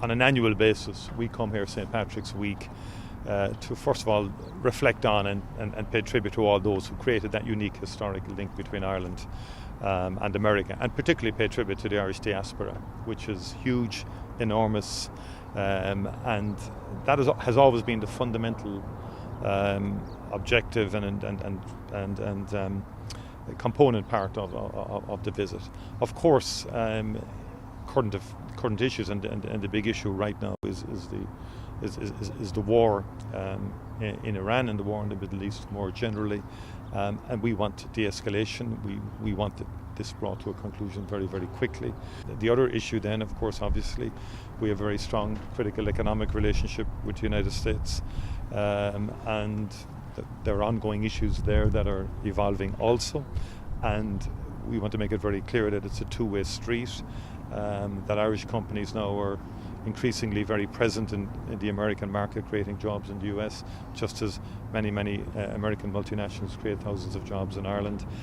on an annual basis, we come here St. Patrick's Week to first of all reflect on and pay tribute to all those who created that unique historical link between Ireland and America, and particularly pay tribute to the Irish diaspora, which is huge, enormous, and that has always been the fundamental objective and component part of the visit. Of course, current issues and the big issue right now is the war in Iran and the war in the Middle East more generally, and we want de-escalation. We want this brought to a conclusion very, very quickly. The other issue then, of course, obviously, we have a very strong critical economic relationship with the United States, and there are ongoing issues there that are evolving also, and we want to make it very clear that it's a two-way street, that Irish companies now are increasingly very present in the American market, creating jobs in the US, just as many American multinationals create thousands of jobs in Ireland.